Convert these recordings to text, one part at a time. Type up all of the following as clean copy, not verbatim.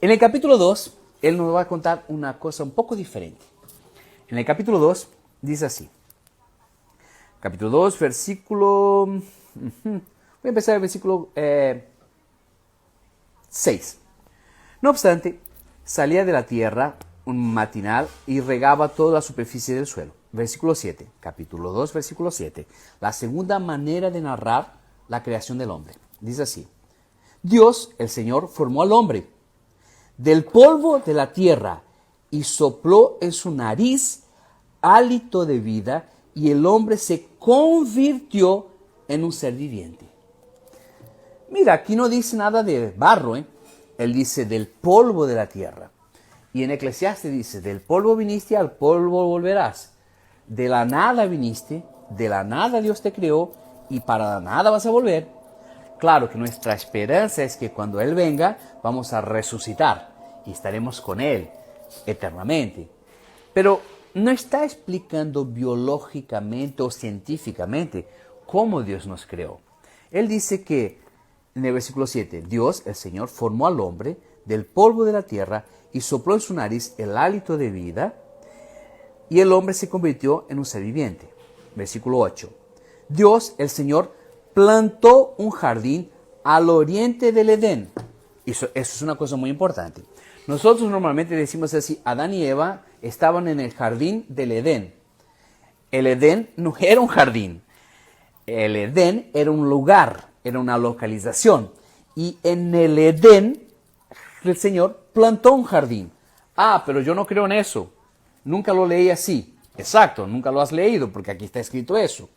En el capítulo 2, él nos va a contar una cosa un poco diferente. En el capítulo 2 dice así. Capítulo 2, versículo... Voy a empezar el versículo 6. No obstante, salía de la tierra un matinal y regaba toda la superficie del suelo. Versículo 7, capítulo 2, versículo 7. La segunda manera de narrar la creación del hombre. Dice así. Dios, el Señor, formó al hombre del polvo de la tierra y sopló en su nariz hálito de vida y el hombre se convirtió en un ser viviente. Mira, aquí no dice nada de barro, Él dice del polvo de la tierra. Y en Eclesiastes dice, del polvo viniste, al polvo volverás. De la nada viniste, de la nada Dios te creó y para la nada vas a volver. Claro que nuestra esperanza es que cuando Él venga vamos a resucitar y estaremos con Él eternamente. Pero no está explicando biológicamente o científicamente cómo Dios nos creó. Él dice que en el versículo 7, Dios, el Señor, formó al hombre del polvo de la tierra y sopló en su nariz el hálito de vida y el hombre se convirtió en un ser viviente. Versículo 8. Dios, el Señor, plantó un jardín al oriente del Edén. Eso es una cosa muy importante. Nosotros normalmente decimos así, Adán y Eva estaban en el jardín del Edén. El Edén no era un jardín. El Edén era un lugar, era una localización. Y en el Edén, el Señor plantó un jardín. Ah, pero yo no creo en eso. Nunca lo leí así. Exacto, nunca lo has leído porque aquí está escrito eso.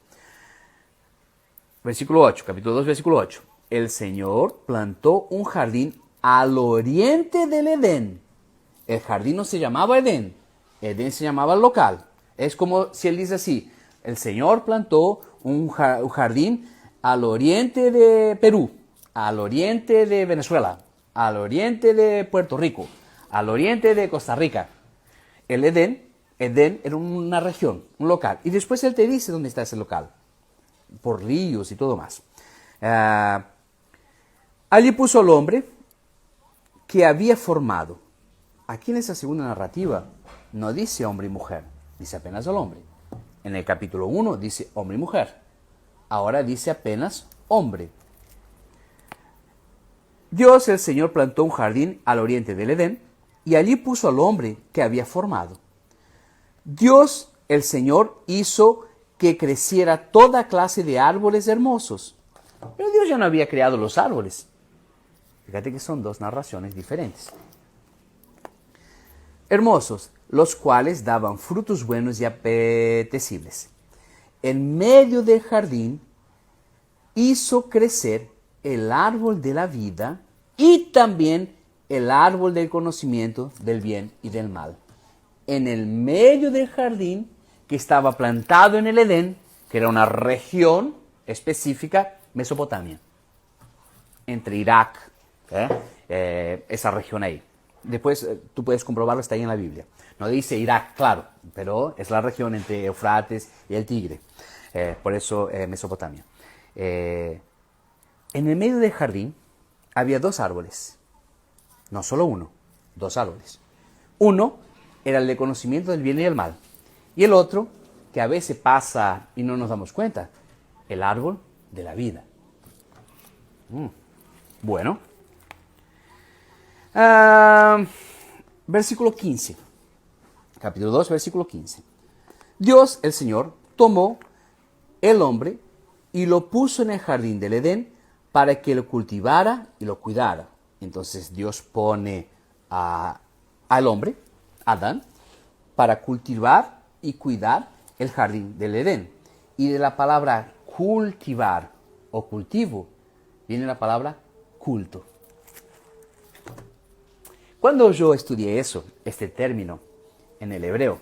Versículo 8, capítulo 2, versículo 8. El Señor plantó un jardín al oriente del Edén. El jardín no se llamaba Edén. Edén se llamaba el local. Es como si él dice así. El Señor plantó un jardín al oriente de Perú, al oriente de Venezuela, al oriente de Puerto Rico, al oriente de Costa Rica. El Edén era una región, un local. Y después él te dice dónde está ese local. Por ríos y todo más. Allí puso al hombre que había formado. Aquí en esa segunda narrativa no dice hombre y mujer, dice apenas al hombre. En el capítulo 1 dice hombre y mujer. Ahora dice apenas hombre. Dios el Señor plantó un jardín al oriente del Edén y allí puso al hombre que había formado. Dios el Señor hizo que creciera toda clase de árboles hermosos. Pero Dios ya no había creado los árboles. Fíjate que son dos narraciones diferentes. Hermosos, los cuales daban frutos buenos y apetecibles. En medio del jardín hizo crecer el árbol de la vida y también el árbol del conocimiento del bien y del mal. En el medio del jardín que estaba plantado en el Edén, que era una región específica, Mesopotamia, entre Irak, esa región ahí. Después tú puedes comprobarlo, está ahí en la Biblia. No dice Irak, claro, pero es la región entre Eufrates y el Tigre. Por eso Mesopotamia. En el medio del jardín había dos árboles. No solo uno, dos árboles. Uno era el de conocimiento del bien y del mal. Y el otro, que a veces pasa y no nos damos cuenta, el árbol de la vida. Bueno. Versículo 15. Capítulo 2, versículo 15. Dios, el Señor, tomó el hombre y lo puso en el jardín del Edén para que lo cultivara y lo cuidara. Entonces Dios pone al hombre, Adán, para cultivar y cuidar el jardín del Edén. Y de la palabra cultivar o cultivo viene la palabra culto. Cuando yo estudié este término en el hebreo,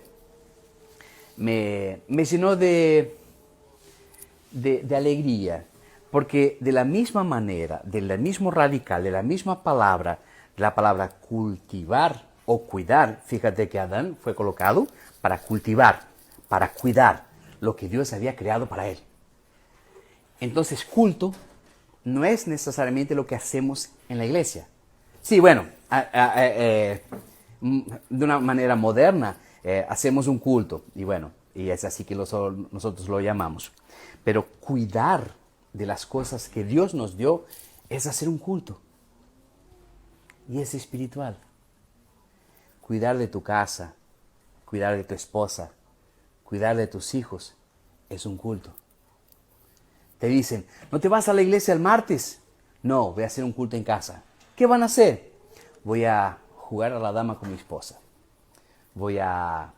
me llenó de alegría, porque de la misma manera, del mismo radical, de la misma palabra, de la palabra cultivar o cuidar, fíjate que Adán fue colocado para cultivar, para cuidar lo que Dios había creado para él. Entonces, culto no es necesariamente lo que hacemos en la iglesia, Sí, bueno, de una manera moderna hacemos un culto y bueno, y es así que nosotros lo llamamos. Pero cuidar de las cosas que Dios nos dio es hacer un culto y es espiritual. Cuidar de tu casa, cuidar de tu esposa, cuidar de tus hijos es un culto. Te dicen, ¿no te vas a la iglesia el martes? No, voy a hacer un culto en casa. ¿Qué van a hacer? Voy a jugar a la dama con mi esposa. Voy a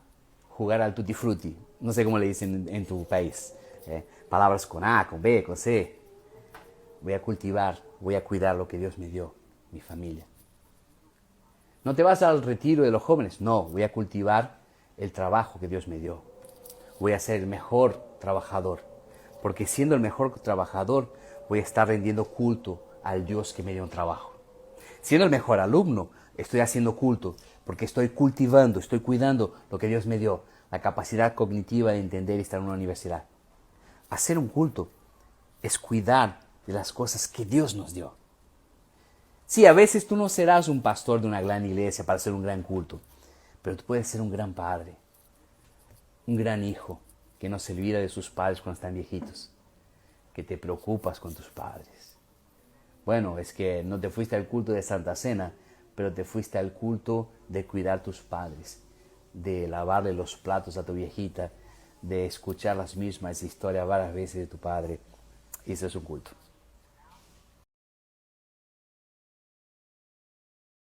jugar al tutti frutti. No sé cómo le dicen en tu país. Palabras con A, con B, con C. Voy a cultivar, voy a cuidar lo que Dios me dio, mi familia. ¿No te vas al retiro de los jóvenes? No, voy a cultivar el trabajo que Dios me dio. Voy a ser el mejor trabajador. Porque siendo el mejor trabajador, voy a estar rendiendo culto al Dios que me dio un trabajo. Siendo el mejor alumno, estoy haciendo culto, porque estoy cultivando, estoy cuidando lo que Dios me dio, la capacidad cognitiva de entender y estar en una universidad. Hacer un culto es cuidar de las cosas que Dios nos dio. Sí, a veces tú no serás un pastor de una gran iglesia para hacer un gran culto, pero tú puedes ser un gran padre, un gran hijo, que no se olvida de sus padres cuando están viejitos, que te preocupas con tus padres. Bueno, es que no te fuiste al culto de Santa Cena, pero te fuiste al culto de cuidar tus padres, de lavarle los platos a tu viejita, de escuchar las mismas historias varias veces de tu padre. Y eso es un culto.